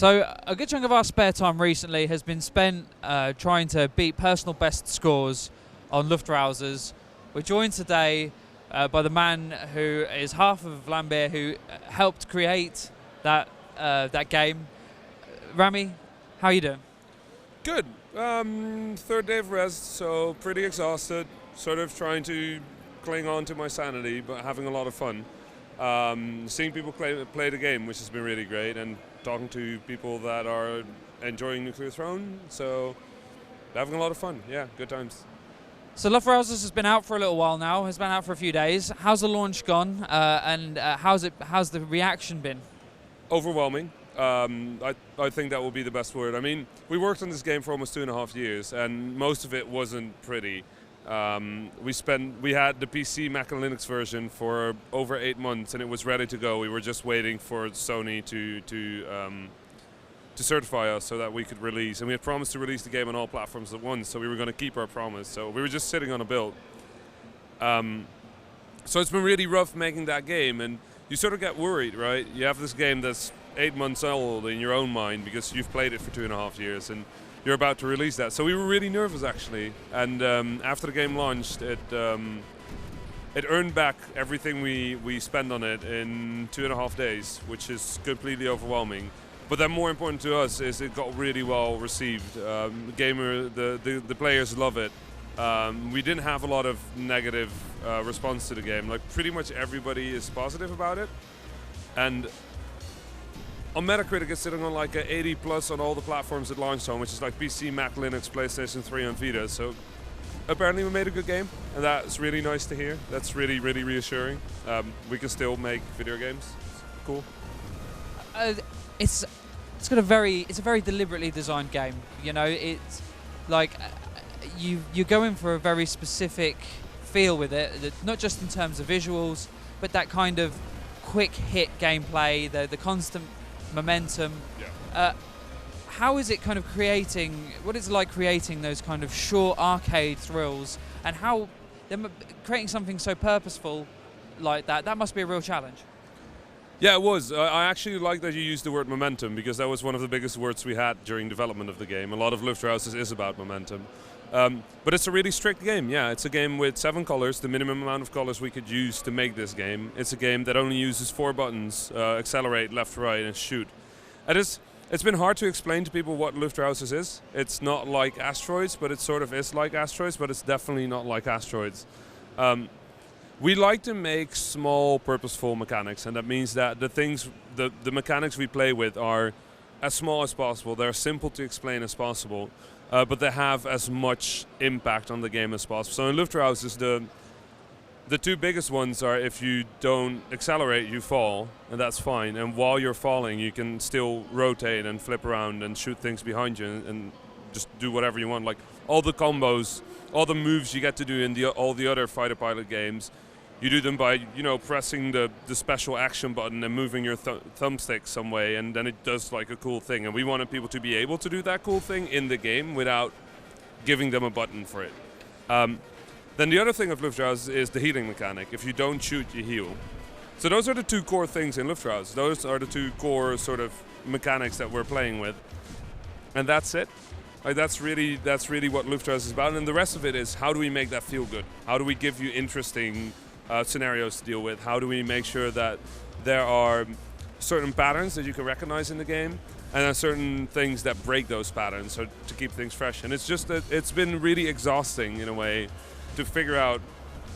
So a good chunk of our spare time recently has been spent trying to beat personal best scores on Luftrausers. We're joined today by the man who is half of Vlambeer, who helped create that game. Rami, how are you doing? Good. Third day of rest, so pretty exhausted. Sort of trying to cling on to my sanity, but having a lot of fun. Seeing people play the game, which has been really great, and talking to people that are enjoying Nuclear Throne. So having a lot of fun. Yeah, good times. So Luftrausers has been out for a little while now. Has been out for a few days. How's the launch gone? And how's the reaction been? Overwhelming. I think that will be the best word. I mean, we worked on this game for almost 2.5 years, and most of it wasn't pretty. We had the PC, Mac and Linux version for over 8 months, and it was ready to go. We were just waiting for Sony to certify us so that we could release. And we had promised to release the game on all platforms at once, so we were going to keep our promise. So we were just sitting on a build. So it's been really rough making that game, and you sort of get worried, right? You have this game that's 8 months old in your own mind because you've played it for 2.5 years, and you're about to release that. So we were really nervous, actually. And after the game launched, it earned back everything we spent on it in 2.5 days, which is completely overwhelming. But then more important to us is it got really well received. The players love it. We didn't have a lot of negative response to the game. Like, pretty much everybody is positive about it. And on Metacritic, it's sitting on like a 80 plus on all the platforms it launched on, which is like PC, Mac, Linux, PlayStation 3, and Vita. So apparently we made a good game, and that's really nice to hear. That's really, really reassuring. We can still make video games. It's cool. It's a very deliberately designed game. You know, it's like you're going for a very specific feel with it, not just in terms of visuals, but that kind of quick hit gameplay, the constant momentum. Yeah. How is it kind of what is it like creating those kind of short arcade thrills, and how creating something so purposeful like that must be a real challenge. Yeah, it was. I actually like that you used the word momentum, because that was one of the biggest words we had during development of the game. A lot of Luftrausers is about momentum. But it's a really strict game, yeah. It's a game with 7 colors, the minimum amount of colors we could use to make this game. It's a game that only uses 4 buttons, accelerate, left, right, and shoot. It's been hard to explain to people what Luftrausers is. It's not like Asteroids, but it sort of is like Asteroids, but it's definitely not like Asteroids. We like to make small, purposeful mechanics, and that means that the mechanics we play with are as small as possible. They're simple to explain as possible, but they have as much impact on the game as possible. So in Luftrausers, the 2 biggest ones are if you don't accelerate, you fall, and that's fine. And while you're falling, you can still rotate and flip around and shoot things behind you and just do whatever you want. Like all the combos, all the moves you get to do in all the other fighter pilot games, you do them by, pressing the special action button and moving your thumbstick some way, and then it does like a cool thing. And we wanted people to be able to do that cool thing in the game without giving them a button for it. Then the other thing of Luftrausers is the healing mechanic. If you don't shoot, you heal. So those are the 2 core things in Luftrausers. Those are the 2 core sort of mechanics that we're playing with. And that's it. Like, that's really what Luftrausers is about. And the rest of it is, how do we make that feel good? How do we give you interesting scenarios to deal with? How do we make sure that there are certain patterns that you can recognize in the game, and then certain things that break those patterns, so to keep things fresh? And it's just that it's been really exhausting in a way to figure out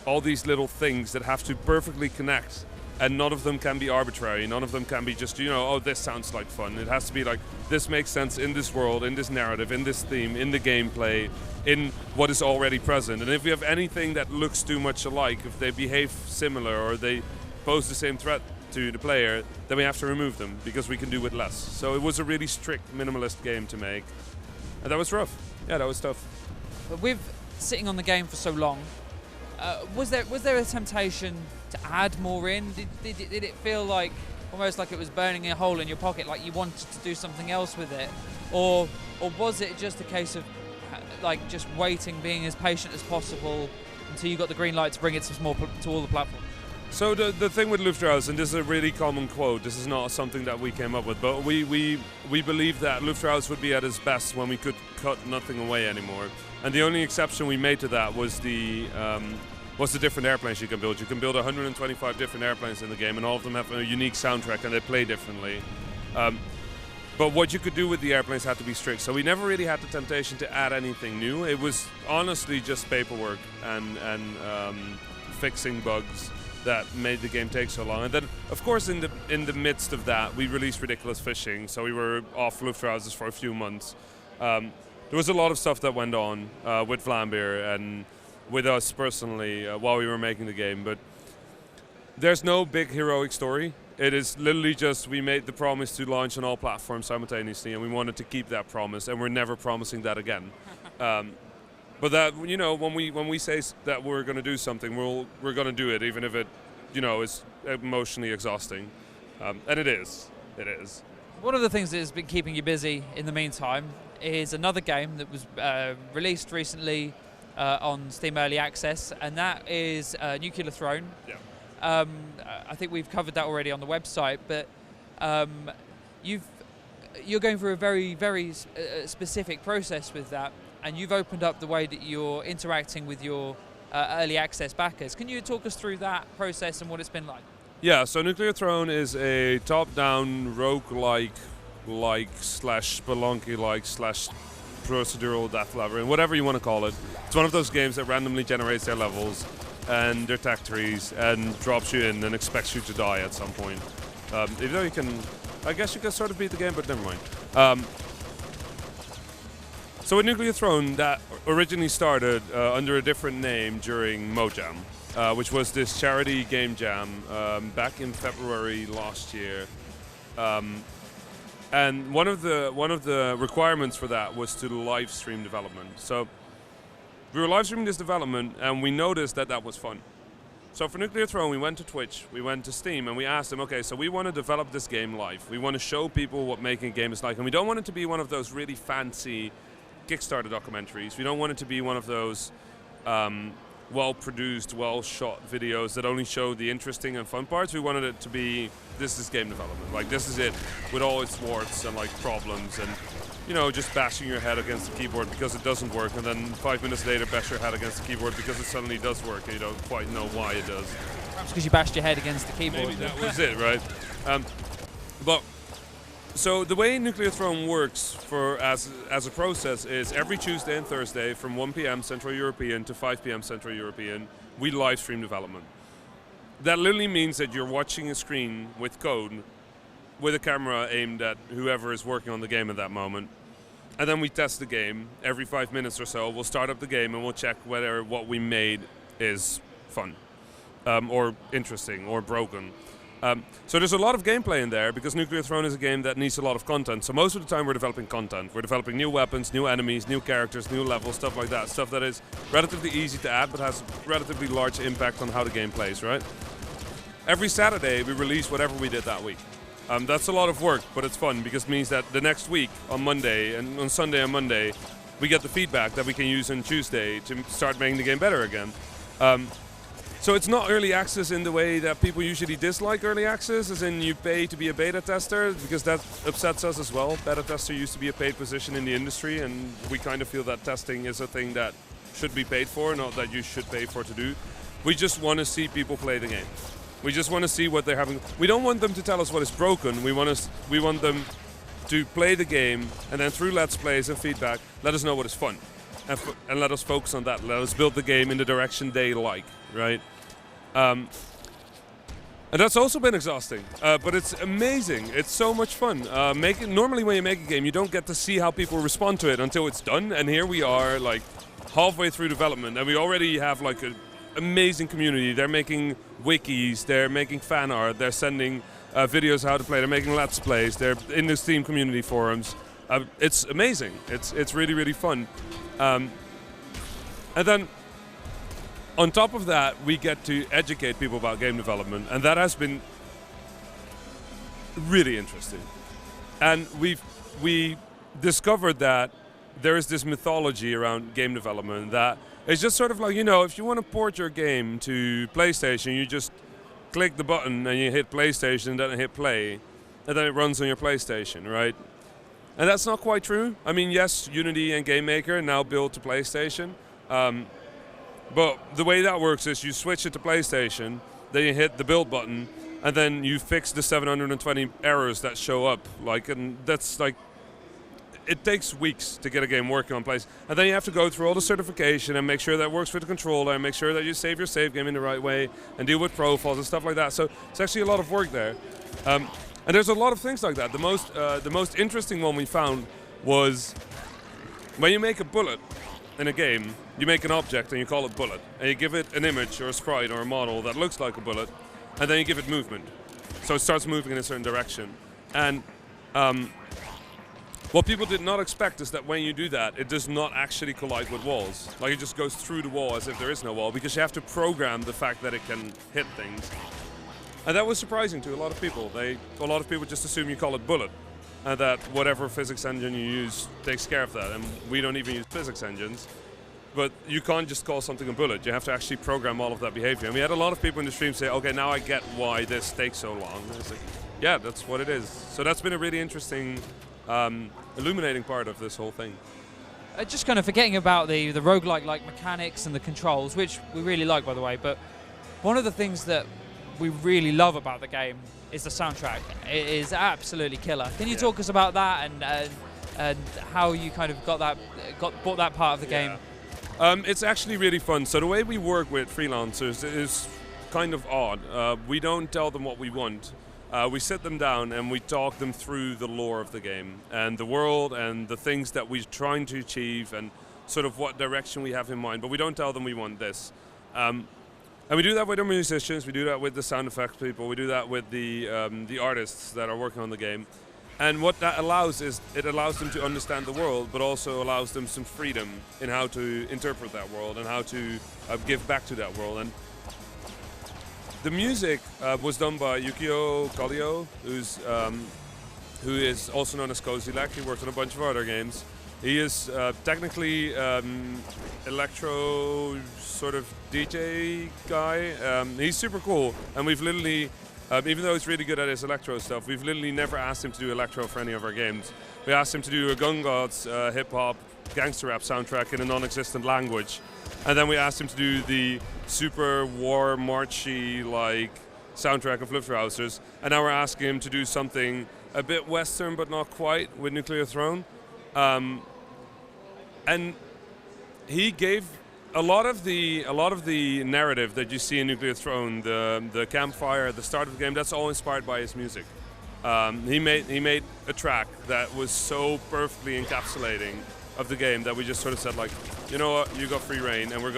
all these little things that have to perfectly connect, and none of them can be arbitrary. None of them can be just, oh, this sounds like fun. It has to be like, this makes sense in this world, in this narrative, in this theme, in the gameplay, in what is already present. And if we have anything that looks too much alike, if they behave similar or they pose the same threat to the player, then we have to remove them, because we can do with less. So it was a really strict minimalist game to make, and that was rough. Yeah, that was tough. But with sitting on the game for so long, was there a temptation to add more in? Did it feel like almost like it was burning a hole in your pocket, like you wanted to do something else with it, or was it just a case of like just waiting, being as patient as possible until you got the green light to bring it to all the platforms? So the thing with Luftrausers, and this is a really common quote, this is not something that we came up with, but we believe that Luftrausers would be at its best when we could cut nothing away anymore. And the only exception we made to that was the different airplanes you can build. You can build 125 different airplanes in the game, and all of them have a unique soundtrack and they play differently. But what you could do with the airplanes had to be strict. So we never really had the temptation to add anything new. It was honestly just paperwork and fixing bugs that made the game take so long. And then, of course, in the midst of that, we released Ridiculous Fishing. So we were off Luftrausers for a few months. There was a lot of stuff that went on with Vlambeer and with us personally while we were making the game. But there's no big heroic story. It is literally just we made the promise to launch on all platforms simultaneously, and we wanted to keep that promise, and we're never promising that again. But that, you know, when we say that we're going to do something, we're going to do it, even if it, you know, is emotionally exhausting, and it is. It is. One of the things that has been keeping you busy in the meantime is another game that was released recently on Steam Early Access, and that is Nuclear Throne. Yeah. I think we've covered that already on the website, but you're going through a very, very specific process with that, and you've opened up the way that you're interacting with your early access backers. Can you talk us through that process and what it's been like? Yeah, so Nuclear Throne is a top-down roguelike slash Spelunky slash procedural death labyrinth, whatever you want to call it. It's one of those games that randomly generates their levels and their tech trees and drops you in and expects you to die at some point. Even though you can, I guess you can sort of beat the game, but never mind. So with Nuclear Throne, that originally started under a different name during Mojam, which was this charity game jam back in February last year. And one of the requirements for that was to live stream development. So we were live streaming this development, and we noticed that that was fun. So for Nuclear Throne, we went to Twitch, we went to Steam, and we asked them, okay, so we want to develop this game live. We want to show people what making a game is like, and we don't want it to be one of those really fancy Kickstarter documentaries. We don't want it to be one of those well-produced, well-shot videos that only show the interesting and fun parts. We wanted it to be, this is game development. Like, this is it, with all its warts and, like, problems and, you know, just bashing your head against the keyboard because it doesn't work, and then 5 minutes later bash your head against the keyboard because it suddenly does work and you don't quite know why it does. Perhaps because you bashed your head against the keyboard. Maybe that was it, right? So the way Nuclear Throne works as a process is every Tuesday and Thursday from 1 p.m. Central European to 5 p.m. Central European, we live stream development. That literally means that you're watching a screen with code with a camera aimed at whoever is working on the game at that moment. And then we test the game. Every 5 minutes or so, we'll start up the game and we'll check whether what we made is fun or interesting or broken. So there's a lot of gameplay in there because Nuclear Throne is a game that needs a lot of content. So most of the time we're developing content. We're developing new weapons, new enemies, new characters, new levels, stuff like that. Stuff that is relatively easy to add but has relatively large impact on how the game plays, right? Every Saturday we release whatever we did that week. That's a lot of work, but it's fun because it means that the next week on Monday and on Sunday and Monday we get the feedback that we can use on Tuesday to start making the game better again. So it's not early access in the way that people usually dislike early access, as in you pay to be a beta tester, because that upsets us as well. Beta tester used to be a paid position in the industry, and we kind of feel that testing is a thing that should be paid for, not that you should pay for to do. We just want to see people play the game. We just want to see what they're having. We don't want them to tell us what is broken. We want them to play the game, and then through Let's Plays and feedback, let us know what is fun. And let us focus on that. Let us build the game in the direction they like, right? And that's also been exhausting, but it's amazing. It's so much fun. Normally when you make a game, you don't get to see how people respond to it until it's done, and here we are, like, halfway through development, and we already have, like, an amazing community. They're making wikis, they're making fan art, they're sending videos how to play, they're making Let's Plays, they're in the Steam community forums. It's amazing. It's really, really fun. And then on top of that, we get to educate people about game development, and that has been really interesting. And we discovered that there is this mythology around game development that is just sort of like, you know, if you want to port your game to PlayStation, you just click the button and you hit PlayStation and then hit play, and then it runs on your PlayStation, right? And that's not quite true. I mean, yes, Unity and GameMaker now build to PlayStation, but the way that works is you switch it to PlayStation, then you hit the build button, and then you fix the 720 errors that show up. And that's like, it takes weeks to get a game working on place. And then you have to go through all the certification and make sure that it works with the controller and make sure that you save your save game in the right way and deal with profiles and stuff like that. So it's actually a lot of work there. And there's a lot of things like that. The most interesting one we found was when you make a bullet in a game, you make an object and you call it bullet. And you give it an image or a sprite or a model that looks like a bullet, and then you give it movement. So it starts moving in a certain direction. And what people did not expect is that when you do that, it does not actually collide with walls. Like, it just goes through the wall as if there is no wall, because you have to program the fact that it can hit things. And that was surprising to a lot of people. A lot of people just assume you call it bullet, and that whatever physics engine you use takes care of that. And we don't even use physics engines. But you can't just call something a bullet. You have to actually program all of that behavior. And we had a lot of people in the stream say, okay, now I get why this takes so long. And it's like, yeah, that's what it is. So that's been a really interesting, illuminating part of this whole thing. Just kind of forgetting about the roguelike-like mechanics and the controls, which we really like, by the way, but one of the things that we really love about the game is the soundtrack. It is absolutely killer. Can you talk us about that and how you kind of bought that part of the game? It's actually really fun. So the way we work with freelancers is kind of odd. We don't tell them what we want. We sit them down and we talk them through the lore of the game and the world and the things that we're trying to achieve and sort of what direction we have in mind. But we don't tell them we want this. And we do that with the musicians. We do that with the sound effects people. We do that with the artists that are working on the game. And what that allows is it allows them to understand the world, but also allows them some freedom in how to interpret that world and how to give back to that world. And the music was done by Yukio Kallio, who is also known as Kozilek. He worked on a bunch of other games. He is technically electro sort of DJ guy. He's super cool, and we've literally, even though he's really good at his electro stuff, we've literally never asked him to do electro for any of our games. We asked him to do a Gun Gods hip-hop gangster rap soundtrack in a non-existent language. And then we asked him to do the super war marchy like soundtrack of Luftrausers. And now we're asking him to do something a bit Western but not quite with Nuclear Throne. And he gave a lot of the narrative that you see in Nuclear Throne, the campfire at the start of the game, that's all inspired by his music. He made a track that was so perfectly encapsulating of the game that we just sort of said, like, you know what, you got free reign, and we're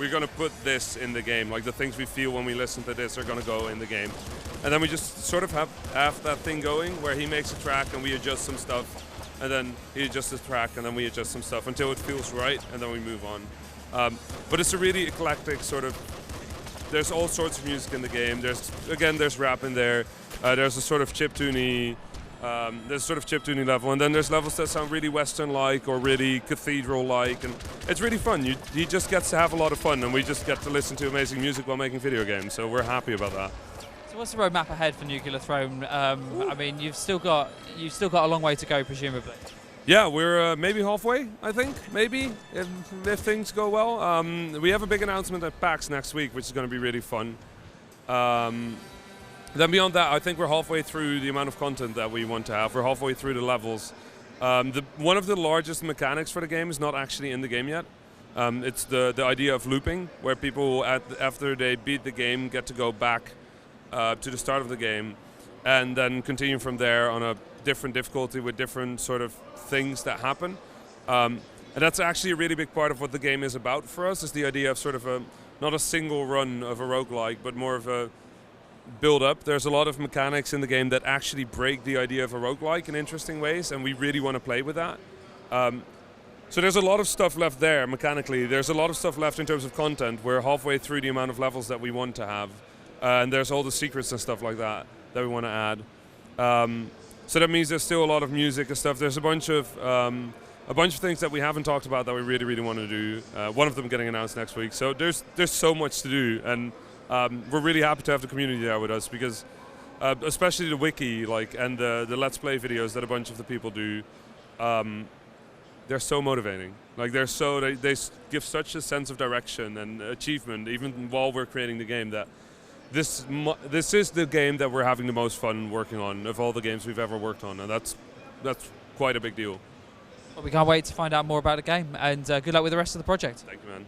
gonna put this in the game. Like, the things we feel when we listen to this are gonna go in the game. And then we just sort of have that thing going where he makes a track and we adjust some stuff, and then he adjusts the track and then we adjust some stuff until it feels right, and then we move on. But it's a really eclectic sort of. There's all sorts of music in the game. There's rap in there. There's a sort of chiptune level, and then there's levels that sound really Western-like or really cathedral-like, and it's really fun. He just gets to have a lot of fun, and we just get to listen to amazing music while making video games. So we're happy about that. So what's the roadmap ahead for Nuclear Throne? I mean, you've still got a long way to go, presumably. Yeah, we're maybe halfway, I think, maybe, if things go well. We have a big announcement at PAX next week, which is going to be really fun. Then beyond that, I think we're halfway through the amount of content that we want to have. We're halfway through the levels. One of the largest mechanics for the game is not actually in the game yet. It's the idea of looping, where people, after they beat the game, get to go back to the start of the game and then continue from there on a different difficulty with different sort of things that happen. And that's actually a really big part of what the game is about for us, is the idea of sort of not a single run of a roguelike, but more of a build up. There's a lot of mechanics in the game that actually break the idea of a roguelike in interesting ways, and we really want to play with that. So there's a lot of stuff left there mechanically. There's a lot of stuff left in terms of content. We're halfway through the amount of levels that we want to have. And there's all the secrets and stuff like that we want to add. So that means there's still a lot of music and stuff. There's a bunch of things that we haven't talked about that we really, really want to do. One of them getting announced next week. So there's so much to do, and we're really happy to have the community there with us because, especially the wiki, and the Let's Play videos that a bunch of the people do, they're so motivating. Like they give such a sense of direction and achievement, even while we're creating the game. That this is the game that we're having the most fun working on of all the games we've ever worked on, and that's quite a big deal. Well, we can't wait to find out more about the game, and good luck with the rest of the project. Thank you, man.